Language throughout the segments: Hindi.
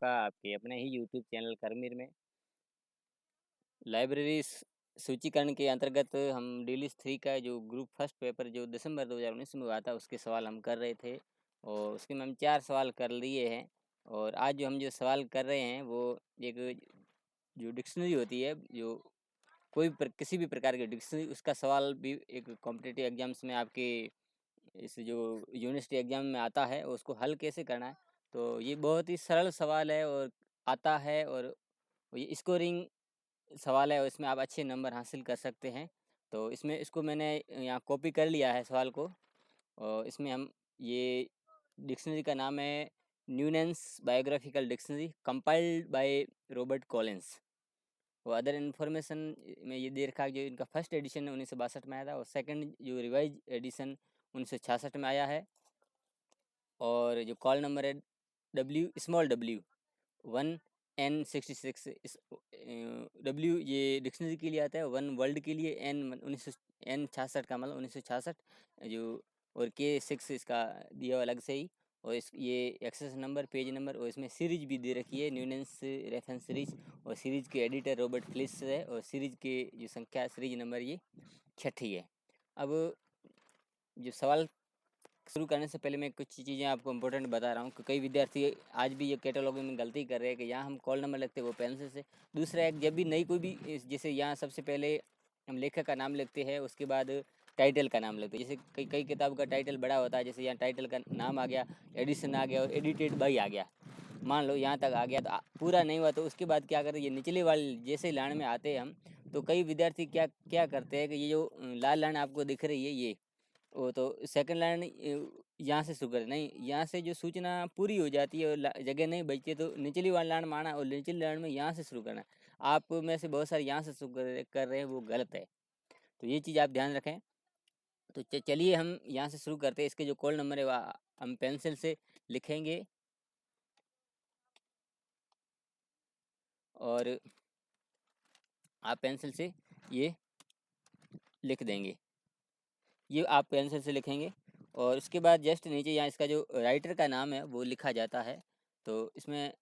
आपका आपके अपने ही यूट्यूब चैनल करमिर में। लाइब्रेरी सूचीकरण के अंतर्गत हम डीलिस्ट 3 का जो ग्रुप फर्स्ट पेपर जो दिसंबर 2019 में हुआ था उसके सवाल हम कर रहे थे और उसके में हम 4 सवाल कर लिए हैं। और आज जो सवाल कर रहे हैं वो एक जो डिक्शनरी होती है, जो किसी भी प्रकार की डिक्शनरी, उसका सवाल भी एक कॉम्पिटिटिव एग्जाम्स में आपके इस जो यूनिवर्सिटी एग्जाम में आता है उसको हल कैसे करना है। तो ये बहुत ही सरल सवाल है और आता है, और ये स्कोरिंग सवाल है और इसमें आप अच्छे नंबर हासिल कर सकते हैं। तो इसको मैंने यहाँ कॉपी कर लिया है सवाल को, और इसमें हम ये डिक्शनरी का नाम है Newnes biographical dictionary compiled by Robert Collins. और अदर इन्फॉर्मेशन में ये दे रखा है जो इनका फर्स्ट एडिशन 1962 में आया था और सेकंड जो रिवाइज एडिशन 1966 में आया है। और जो कॉल नंबर है W1N66। इस W ये डिक्शनरी के लिए आता है, 1 वर्ल्ड के लिए, N66 का मतलब 1966 जो, और K6 इसका दिया अलग से ही। और ये एक्सेस नंबर, पेज नंबर, और इसमें सीरीज भी दे रखी है न्यूनेंस रेफरेंस सीरीज। और सीरीज के एडिटर रॉबर्ट फ्लिस है और सीरीज के जो संख्या सीरीज नंबर ये 6 है। अब जो सवाल शुरू करने से पहले मैं कुछ चीज़ें आपको इम्पोर्टेंट बता रहा हूँ कि कई विद्यार्थी आज भी ये कैटलॉगिंग में गलती कर रहे हैं कि यहाँ हम कॉल नंबर लिखते हैं वो पेंसिल से। दूसरा एक, जब भी नई कोई भी जैसे यहाँ सबसे पहले हम लेखक का नाम लिखते हैं, उसके बाद टाइटल का नाम लिखते हैं। जैसे कई कई किताब का टाइटल बड़ा होता है, जैसे यहाँ टाइटल का नाम आ गया, एडिशन आ गया और एडिटेड बाई आ गया, मान लो यहाँ तक आ गया तो पूरा नहीं हुआ। तो उसके बाद क्या करते हैं, ये निचले वाले जैसे लाइन में आते हैं हम, तो कई विद्यार्थी क्या क्या करते हैं कि ये जो लाल लाइन आपको दिख रही है ये, वो तो सेकंड लाइन यहाँ से शुरू करें, नहीं, यहाँ से जो सूचना पूरी हो जाती है और जगह नहीं बचती है तो निचली वाली लाइन माना और निचली लाइन में यहाँ से शुरू करना। आप में से बहुत सारे यहाँ से शुरू कर रहे हैं, वो गलत है। तो ये चीज़ आप ध्यान रखें। तो चलिए हम यहाँ से शुरू करते हैं। इसके जो कॉल नंबर है वह हम पेंसिल से लिखेंगे और आप पेंसिल से ये लिख देंगे। ये आप पेंसिल से लिखेंगे और उसके बाद जस्ट नीचे यहाँ इसका जो राइटर का नाम है वो लिखा जाता है। तो इसमें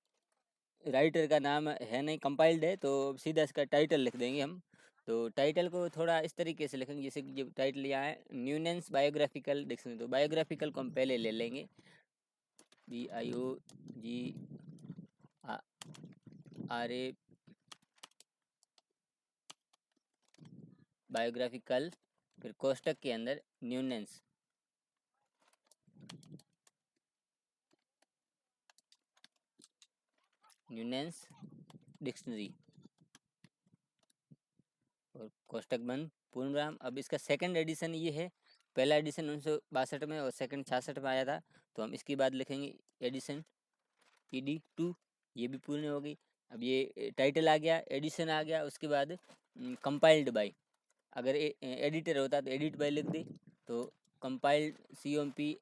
राइटर का नाम है नहीं, कंपाइल्ड है, तो सीधा इसका टाइटल लिख देंगे हम। तो टाइटल को थोड़ा इस तरीके से लिखेंगे जैसे कि जो टाइटल यहाँ है न्यूनेंस बायोग्राफिकल डिक्शनरी, तो बायोग्राफिकल को हम पहले ले लेंगे, BIOGRA, बायोग्राफिकल, फिर कोष्टक के अंदर न्यूनेंस, डिक्शनरी और कोष्टक बंद पूर्ण विराम। अब इसका सेकंड एडिशन ये है, पहला एडिशन 1962 में और सेकंड 66 में आया था। तो हम इसके बाद लिखेंगे एडिशन ED2, ये भी पूर्ण हो गई। अब ये टाइटल आ गया, एडिशन आ गया, उसके बाद कंपाइल्ड बाय, अगर एडिटर होता तो एडिट बाय लिख दे, तो compiled COMP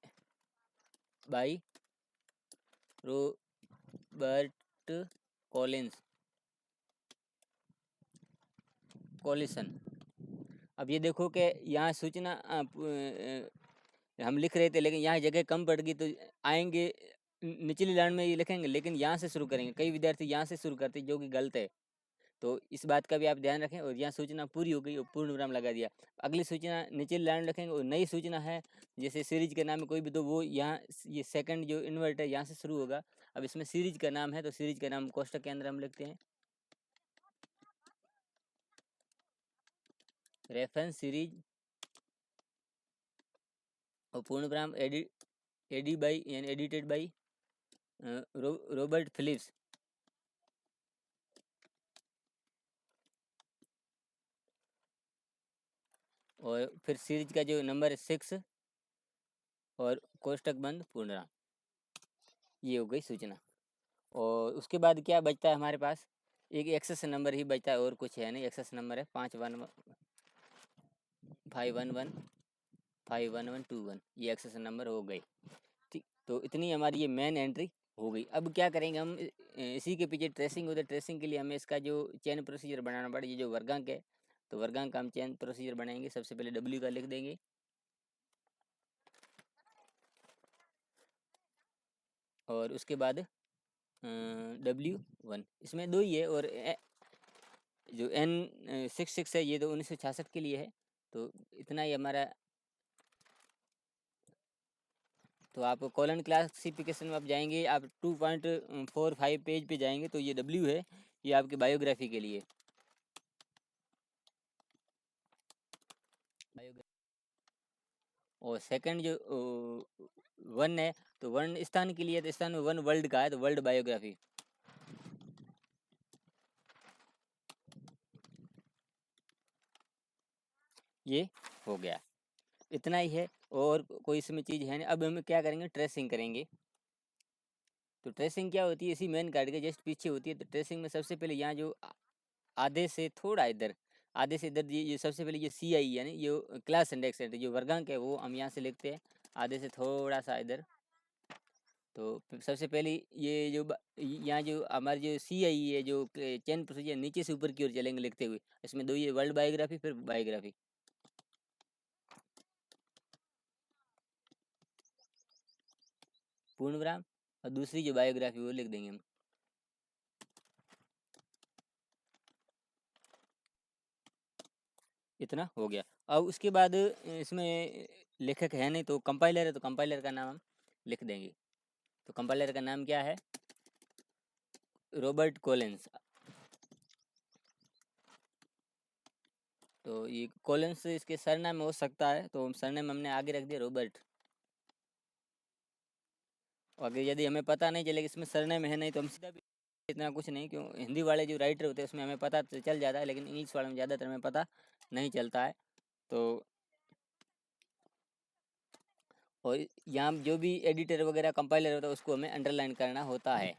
by Robert Collison. अब ये देखो कि यहाँ सूचना हम लिख रहे थे लेकिन यहाँ जगह कम पड़ गई, तो आएंगे निचली लाइन में ये लिखेंगे लेकिन यहाँ से शुरू करेंगे। कई विद्यार्थी यहाँ से शुरू करते जो कि गलत है, तो इस बात का भी आप ध्यान रखें। और यहाँ सूचना पूरी हो गई और पूर्ण विराम लगा दिया, अगली सूचना निचली लाइन रखेंगे। और नई सूचना है जैसे सीरीज के नाम में कोई भी, तो वो यहाँ ये सेकंड जो इन्वर्ट है यहाँ से शुरू होगा। अब इसमें सीरीज का नाम है तो सीरीज का नाम कोष्टक के अंदर हम लिखते हैं रेफरेंस सीरीज, और पूर्ण विराम एडिटेड बाई रॉबर्ट फिलिप्स। और फिर सीरीज का जो नंबर है 6 और कोष्टक बंद पूर्ण विराम। ये हो गई सूचना। और उसके बाद क्या बचता है हमारे पास, एक एक्सेस नंबर ही बचता है और कुछ है नहीं। एक्सेस नंबर है 511515121, ये एक्सेस नंबर हो गई। ठीक, तो इतनी हमारी ये मेन एंट्री हो गई। अब क्या करेंगे हम, इसी के पीछे ट्रेसिंग होता है। ट्रेसिंग के लिए हमें इसका जो चेन प्रोसीजर बनाना पड़ेगा। ये जो वर्गांक है तो वर्गांक का हम चेन प्रोसीजर बनाएंगे। सबसे पहले W का लिख देंगे, और उसके बाद W1 इसमें 2 ही है, और जो N66 है ये तो 1966 के लिए है। तो इतना ही हमारा। तो आप कॉलन क्लासिफिकेशन में आप जाएंगे, आप 2.45 पेज पे जाएंगे तो ये W है, ये आपकी बायोग्राफी के लिए। और सेकंड जो 1 है, तो 1 स्थान के लिए, तो स्थान में 1 वर्ल्ड का है, तो वर्ल्ड बायोग्राफी। ये हो गया, इतना ही है, और कोई इसमें चीज़ है नहीं। अब हम क्या करेंगे, ट्रेसिंग करेंगे। तो ट्रेसिंग क्या होती है, इसी मेन कार्ड के जस्ट पीछे होती है। तो ट्रेसिंग में सबसे पहले यहाँ जो आधे से थोड़ा इधर, आधे से इधर, ये सबसे पहले ये CI यानी ये क्लास इंडेक्स है, जो वर्गांक है वो हम यहाँ से लिखते हैं आधे से थोड़ा सा इधर। तो सबसे पहले ये जो यहाँ जो हमारी जो CI है, जो चेन प्रोसीजर नीचे से ऊपर की ओर चलेंगे लिखते हुए, इसमें 2 ये वर्ल्ड बायोग्राफी, फिर बायोग्राफी। पूर्ण विराम, और दूसरी जो बायोग्राफी वो लिख देंगे हम। इतना हो गया। अब उसके बाद इसमें लेखक है नहीं, तो कंपाइलर है, तो कंपाइलर का नाम हम लिख देंगे। तो कंपाइलर का नाम क्या है, रॉबर्ट कॉलिंस। तो ये कॉलिंस इसके सरनाम हो सकता है, तो सरनाम हमने आगे रख दिया रॉबर्ट। और अगर यदि हमें पता नहीं चलेगा इसमें सरनेम है नहीं, तो हम सीधा भी इतना कुछ नहीं, क्यों हिंदी वाले जो राइटर होते हैं उसमें हमें पता तो चल जाता है, लेकिन इंग्लिश वाले में ज़्यादातर हमें पता नहीं चलता है। तो और यहाँ जो भी एडिटर वगैरह कंपाइलर होता है उसको हमें अंडरलाइन करना होता है।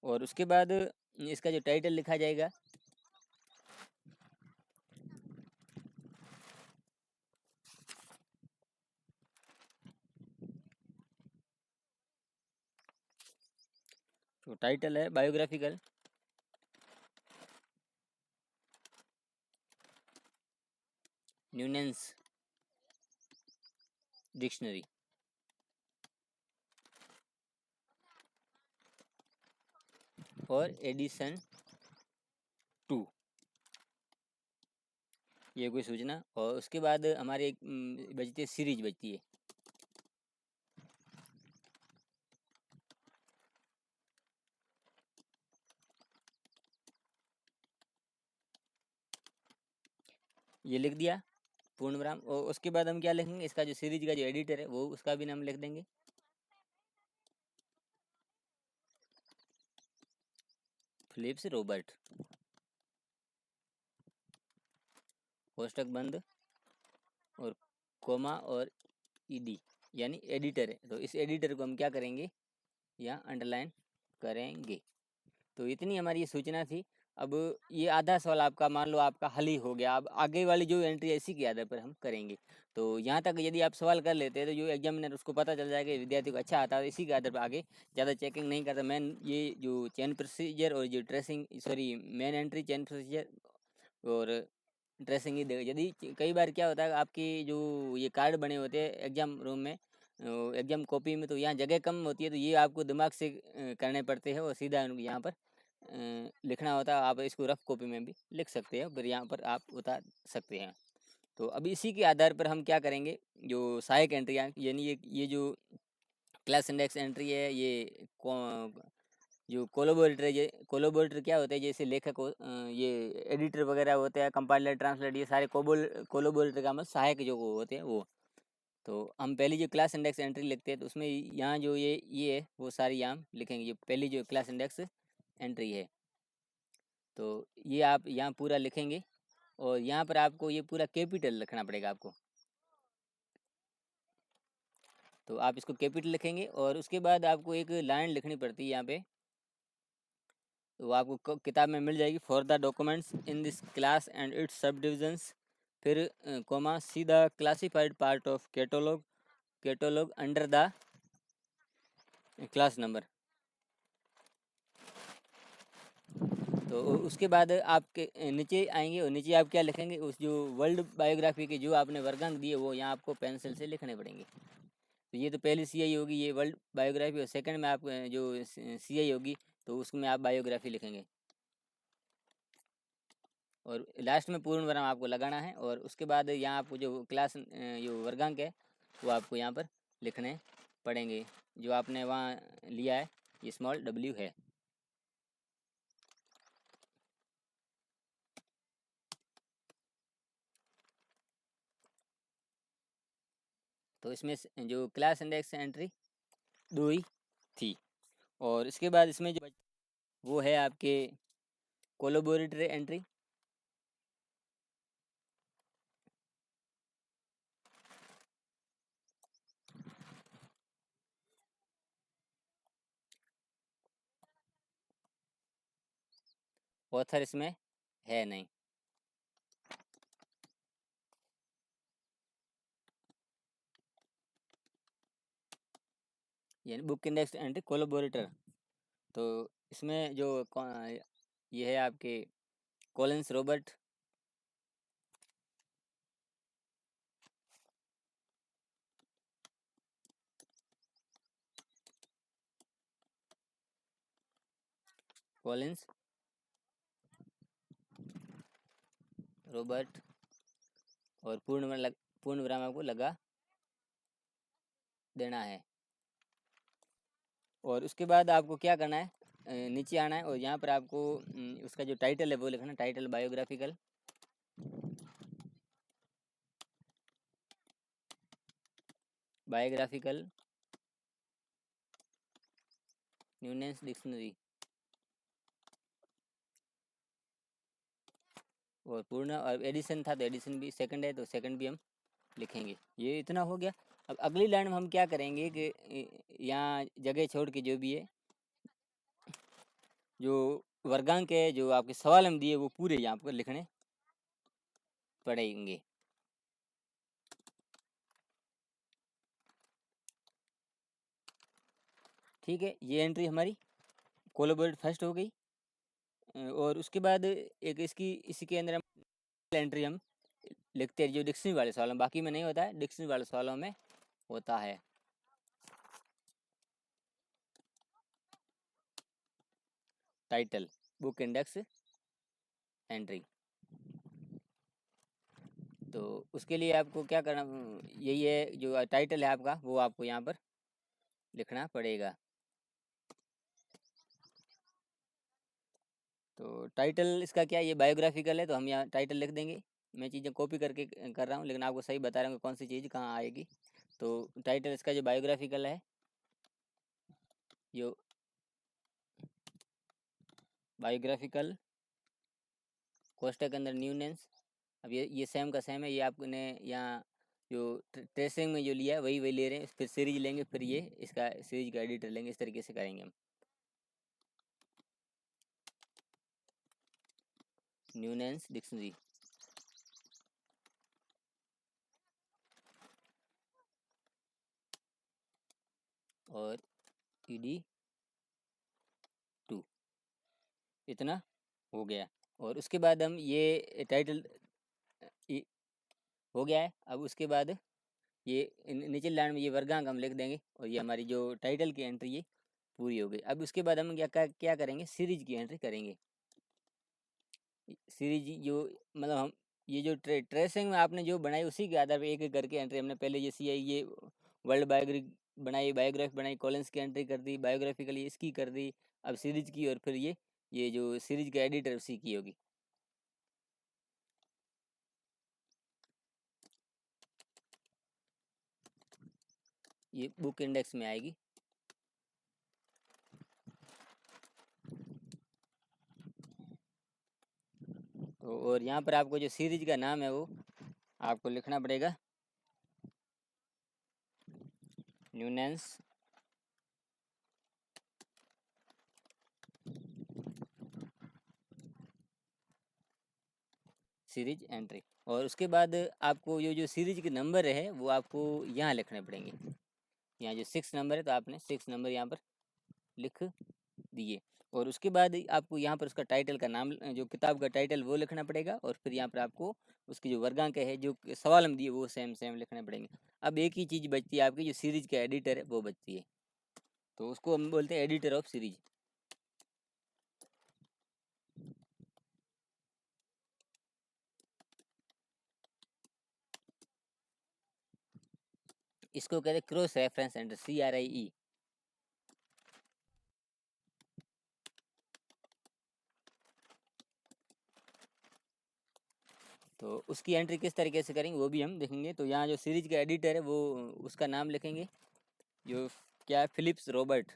और उसके बाद इसका जो टाइटल लिखा जाएगा, तो टाइटल है बायोग्राफिकल न्यूनेंस डिक्शनरी। और एडिशन 2, ये कोई सूचना। और उसके बाद हमारे एक बजती है सीरीज बजती है। ये लिख दिया पूर्ण विराम। और उसके बाद हम क्या लिखेंगे, इसका जो सीरीज का जो एडिटर है वो उसका भी नाम लिख देंगे, फिलिप्स रॉबर्ट। कोष्टक बंद और कोमा और ईडी यानी एडिटर है, तो इस एडिटर को हम क्या करेंगे, यहाँ अंडरलाइन करेंगे। तो इतनी हमारी ये सूचना थी। अब ये आधा सवाल आपका मान लो आपका हल ही हो गया। अब आगे वाली जो एंट्री है इसी के आधार पर हम करेंगे। तो यहाँ तक यदि आप सवाल कर लेते हैं तो जो एग्जामिनर उसको पता चल जाएगा कि विद्यार्थी को अच्छा आता है, इसी के आधार पर आगे ज़्यादा चेकिंग नहीं करता। मेन ये जो चेन प्रोसीजर और जो मेन एंट्री चेन प्रोसीजर और ड्रेसिंग ही देगा। यदि कई बार क्या होता है, आपकी जो ये कार्ड बने होते हैं एग्जाम रूम में, एग्जाम कॉपी में, तो यहाँ जगह कम होती है, तो ये आपको दिमाग से करने पड़ते हैं और सीधा यहाँ पर लिखना होता है। आप इसको रफ कॉपी में भी लिख सकते हैं, फिर यहाँ पर आप उतार सकते हैं। तो अब इसी के आधार पर हम क्या करेंगे, जो सहायक एंट्री यानी ये जो क्लास इंडेक्स एंट्री है, ये जो कोलोबोरेटर क्या होता है, जैसे लेखक ये एडिटर वगैरह होते हैं, कंपाइलर, ट्रांसलेटर, ये सारे कोलोबोरेटर का मतलब सहायक जो होते हैं वो। तो हम पहली जो क्लास इंडेक्स एंट्री लिखते हैं, तो उसमें यहाँ जो ये है वो सारी यहाँ लिखेंगे। ये पहली जो क्लास इंडेक्स एंट्री है, तो ये आप यहाँ पूरा लिखेंगे। और यहाँ पर आपको ये पूरा कैपिटल रखना पड़ेगा आपको, तो आप इसको कैपिटल लिखेंगे। और उसके बाद आपको एक लाइन लिखनी पड़ती है यहाँ पे, तो आपको किताब में मिल जाएगी, for the documents in this class and its subdivisions, फिर comma, see the classified part of catalogue under the class number. तो उसके बाद आपके नीचे आएंगे और नीचे आप क्या लिखेंगे, उस जो वर्ल्ड बायोग्राफी के जो आपने वर्गांक दिए वो यहाँ आपको पेंसिल से लिखने पड़ेंगे। तो ये तो पहली सीआई होगी, ये वर्ल्ड बायोग्राफी, और सेकंड में आप जो सीआई होगी तो उसमें आप बायोग्राफी लिखेंगे, और लास्ट में पूर्ण विराम आपको लगाना है। और उसके बाद यहाँ आपको जो क्लास जो वर्गांक है वो आपको यहाँ पर लिखने पड़ेंगे, जो आपने वहाँ लिया है, ये स्मॉल w है। तो इसमें जो क्लास इंडेक्स एंट्री 2 ही थी। और इसके बाद इसमें जो वो है आपके कोलैबोरेटरी एंट्री। ऑथर इसमें है नहीं। यानी बुक इंडेक्स एंट्री कोलैबोरेटर। तो इसमें जो ये है आपके कॉलिंस रॉबर्ट, कॉलिंस रॉबर्ट, और पूर्ण विराम आपको लगा देना है। और उसके बाद आपको क्या करना है, नीचे आना है, और यहाँ पर आपको उसका जो टाइटल है वो लिखना, टाइटल बायोग्राफिकल, बायोग्राफिकल न्यूनेंस डिक्शनरी, और पूर्ण, और एडिशन था तो एडिशन भी, सेकंड है तो सेकंड भी हम लिखेंगे। ये इतना हो गया। अब अगली लाइन में हम क्या करेंगे कि यहाँ जगह छोड़ के जो भी है, जो वर्गांक है जो आपके सवाल हम दिए वो पूरे यहाँ पर लिखने पड़ेंगे। ठीक है, ये एंट्री हमारी कोलैबोरेट फर्स्ट हो गई। और उसके बाद एक इसकी इसी के अंदर हम एंट्री हम लिखते हैं जो डिक्शनरी वाले सवालों में, बाकी में नहीं होता है, डिक्शनरी वाले सवालों में होता है। Title book index entry. तो उसके लिए आपको क्या करना, यही है, जो टाइटल है आपका वो आपको यहाँ पर लिखना पड़ेगा। तो टाइटल इसका क्या है, ये बायोग्राफिकल है तो हम यहाँ टाइटल लिख देंगे। मैं चीज़ें कॉपी करके कर रहा हूँ, लेकिन आपको सही बता रहा हूँ कौन सी चीज़ कहाँ आएगी। तो टाइटल इसका जो बायोग्राफिकल है, जो बायोग्राफिकल कोष्टक के अंदर न्यूनेंस, अब ये सेम का सेम है, ये आपने यहाँ जो ट्रेसिंग में जो लिया है वही ले रहे हैं, फिर सीरीज लेंगे, फिर ये इसका सीरीज का एडिटर लेंगे, इस तरीके से करेंगे हम। न्यूनेंस डिक्शनरी, और ED 2, इतना हो गया। और उसके बाद हम ये टाइटल हो गया है। अब उसके बाद ये नीचे लाइन में ये वर्गांक हम लिख देंगे, और ये हमारी जो टाइटल की एंट्री ये पूरी हो गई। अब उसके बाद हम क्या करेंगे, सीरीज की एंट्री करेंगे। सीरीज जो मतलब हम ये जो ट्रेसिंग में आपने जो बनाई उसी के आधार पर एक एक करके एंट्री हमने पहले जैसी ये वर्ल्ड बायोग्राफी बनाई, कॉलिंस की एंट्री कर दी, बायोग्राफिकली इसकी कर दी, अब सीरीज की, और फिर ये जो सीरीज का एडिटर उसी की होगी। ये बुक इंडेक्स में आएगी। तो और यहाँ पर आपको जो सीरीज का नाम है वो आपको लिखना पड़ेगा, न्यूनेंस सीरीज एंट्री। और उसके बाद आपको जो सीरीज के नंबर है वो आपको यहाँ लिखने पड़ेंगे। यहाँ जो 6 नंबर है तो आपने 6 नंबर यहाँ पर लिख दिए। और उसके बाद आपको यहाँ पर उसका टाइटल का नाम, जो किताब का टाइटल वो लिखना पड़ेगा, और फिर यहाँ पर आपको उसकी जो वर्गांक है, जो सवाल हम दिए वो सेम सेम लिखने पड़ेंगे। अब एक ही चीज़ बचती है आपकी, जो सीरीज का एडिटर है वो बचती है, तो उसको हम बोलते हैं एडिटर ऑफ सीरीज। इसको कहते हैं क्रॉस रेफरेंस एंटर, CRIE। तो उसकी एंट्री किस तरीके से करेंगे वो भी हम देखेंगे। तो यहाँ जो सीरीज का एडिटर है वो, उसका नाम लिखेंगे, जो क्या है, फिलिप्स रॉबर्ट।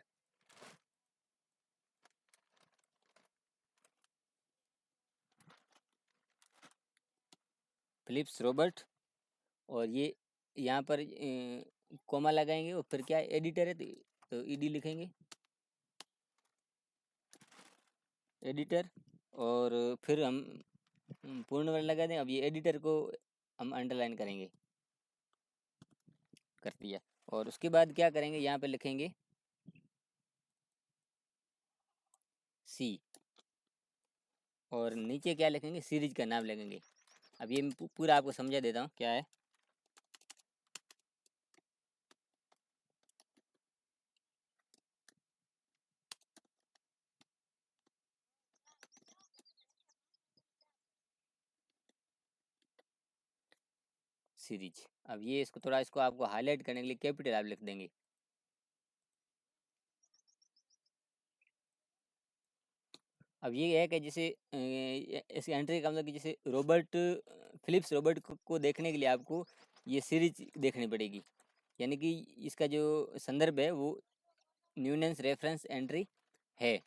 Philips Robert. और ये यहाँ पर कोमा लगाएंगे, और फिर क्या एडिटर है तो ईडी लिखेंगे, एडिटर। और फिर हम पूर्ण वर्ण लगा दें। अब ये एडिटर को हम अंडरलाइन करेंगे, कर दिया। और उसके बाद क्या करेंगे, यहाँ पे लिखेंगे सी, और नीचे क्या लिखेंगे, सीरीज का नाम लिखेंगे। अब ये मैं पूरा आपको समझा देता हूँ क्या है। सीरीज। अब ये इसको थोड़ा, इसको आपको हाईलाइट करने के लिए कैपिटल आप लिख देंगे। अब ये है कि जैसे इसकी एंट्री का मतलब कि जैसे रॉबर्ट, फिलिप्स रॉबर्ट को देखने के लिए आपको ये सीरीज देखनी पड़ेगी, यानी कि इसका जो संदर्भ है वो न्यूनेंस रेफरेंस एंट्री है।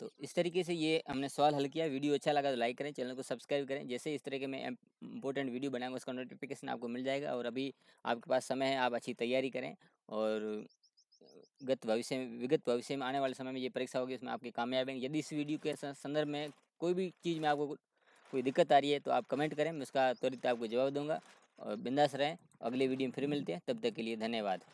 तो इस तरीके से ये हमने सवाल हल किया। वीडियो अच्छा लगा तो लाइक करें, चैनल को सब्सक्राइब करें। जैसे इस तरह के मैं इंपॉर्टेंट वीडियो बनाऊंगा उसका नोटिफिकेशन आपको मिल जाएगा। और अभी आपके पास समय है, आप अच्छी तैयारी करें, और विगत भविष्य में आने वाले समय में ये परीक्षा होगी, उसमें आपके कामयाब हैं। यदि इस वीडियो के संदर्भ में कोई भी चीज़ में आपको कोई दिक्कत आ रही है तो आप कमेंट करें, मैं उसका त्वरित आपको जवाब दूंगा। और बिंदास रहें, अगले वीडियो में फिर मिलते हैं, तब तक के लिए धन्यवाद।